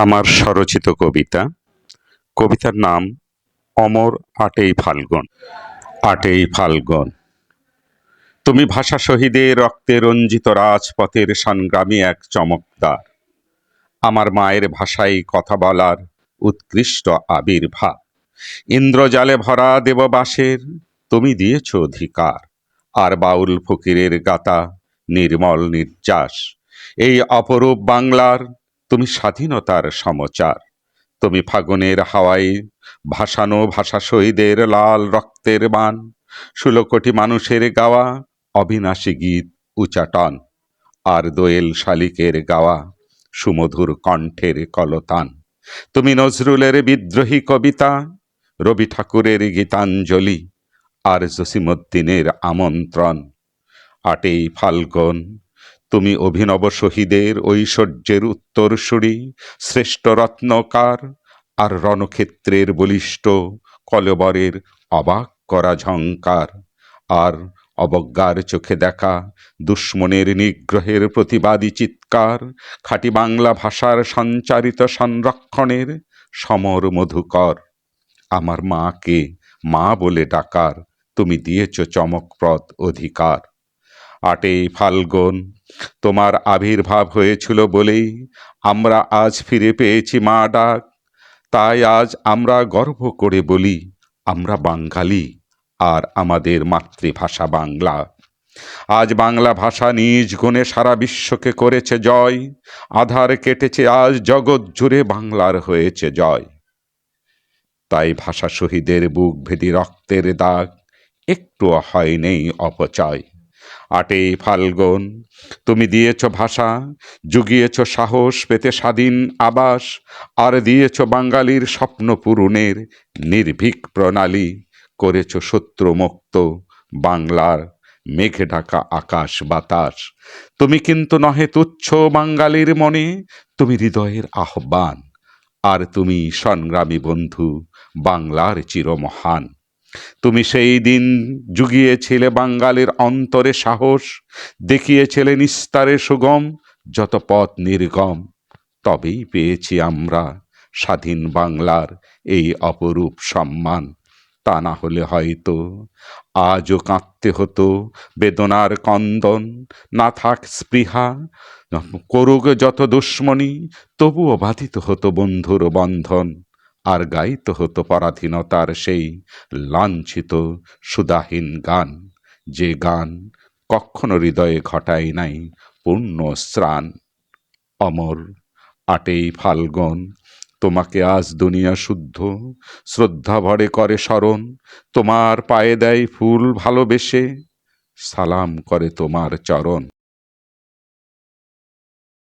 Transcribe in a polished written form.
আমার স্বরচিত কবিতা। কবিতার নাম অমর ৮ই ফাল্গুন। ৮ই ফাল্গুন। তুমি ভাষা শহীদের রক্তে রঞ্জিত রাজপথের সংগ্রামী এক চমকদার। আমার মায়ের ভাষায় কথা বলার উৎকৃষ্ট আবির্ভাব। ইন্দ্রজালে ভরা দেববাসের তুমি দিয়েছ অধিকার। আর বাউল ফকিরের গাতা নির্মল নির্যাস। এই অপরূপ বাংলার তুমি স্বাধীনতার সমচার। তুমি ফাগুনের হাওয়ায় ভাসানো ভাষা শহীদের লাল রক্তের বান। ১৬ কোটি মানুষের গাওয়া অবিনাশী গীত উচাটন। আর দোয়েল শালিকের গাওয়া সুমধুর কণ্ঠের কলতান। তুমি নজরুলের বিদ্রোহী কবিতা, রবি ঠাকুরের গীতাঞ্জলি, আর জসিমউদ্দিনের আমন্ত্রণ। ৮ই ফাল্গুন। তুমি অভিনব শহীদের ঐশ্বর্যের উত্তরসূরি, শ্রেষ্ঠ রত্নকার, আর রণক্ষেত্রের বলিষ্ঠ কলেবরের অবাক করা ঝঙ্কার। আর অবজ্ঞার চোখে দেখা দুশ্মনের নিগ্রহের প্রতিবাদী চিৎকার। খাঁটি বাংলা ভাষার সঞ্চারিত সংরক্ষণের সমর মধুকর। আমার মাকে মা বলে ডাকার তুমি দিয়েছ চমকপ্রদ অধিকার। ৮ই ফাল্গুন। তোমার আবির্ভাব হয়েছিল বলেই আমরা আজ ফিরে পেয়েছি মা ডাক। তাই আজ আমরা গর্ব করে বলি আমরা বাঙালি, আর আমাদের মাতৃভাষা বাংলা। আজ বাংলা ভাষা নিজ গুণে সারা বিশ্বকে করেছে জয়। আধার কেটেছে আজ জগৎ জুড়ে বাংলার হয়েছে জয়। তাই ভাষা শহীদের বুক ভেদি রক্তের দাগ একটুও হয় নেই অপচয়। ৮ই ফাল্গুন। তুমি দিয়েছ ভাষা, জুগিয়েছ সাহস পেতে স্বাধীন আবাস, আর দিয়েছ বাঙালির স্বপ্ন পূরণের নির্ভীক প্রণালী। করেছ শত্রুমুক্ত বাংলার মেঘে ঢাকা আকাশ বাতাস। তুমি কিন্তু নহে তুচ্ছ বাঙালির মনে, তুমি হৃদয়ের আহ্বান। আর তুমি সংগ্রামী বন্ধু বাংলার চিরমহান। তুমি সেই দিন জুগিয়েছিলে বাঙালির অন্তরে সাহস, দেখিয়েছিলে নিস্তারে সুগম যত পথ নির্গম। তবেই পেয়েছি আমরা স্বাধীন বাংলার এই অপরূপ সম্মান। তা না হলে হয়তো আজও কাঁদতে হতো বেদনার কন্দন। না থাক স্পৃহা, করুক যত দুশ্মনী, তবুও বাধিত হতো বন্ধুর বন্ধন। আর গাইতে হতো পরাধীনতার সেই লাঞ্ছিত সুধাহীন গান, যে গান কখনো হৃদয়ে ঘটায় নাই পূর্ণ স্নান। অমর ৮ই ফাল্গুন। তোমাকে আজ দুনিয়া শুদ্ধ শ্রদ্ধা ভরে করে স্মরণ। তোমার পায়ে দেয় ফুল ভালোবেসে, সালাম করে তোমার চরণ।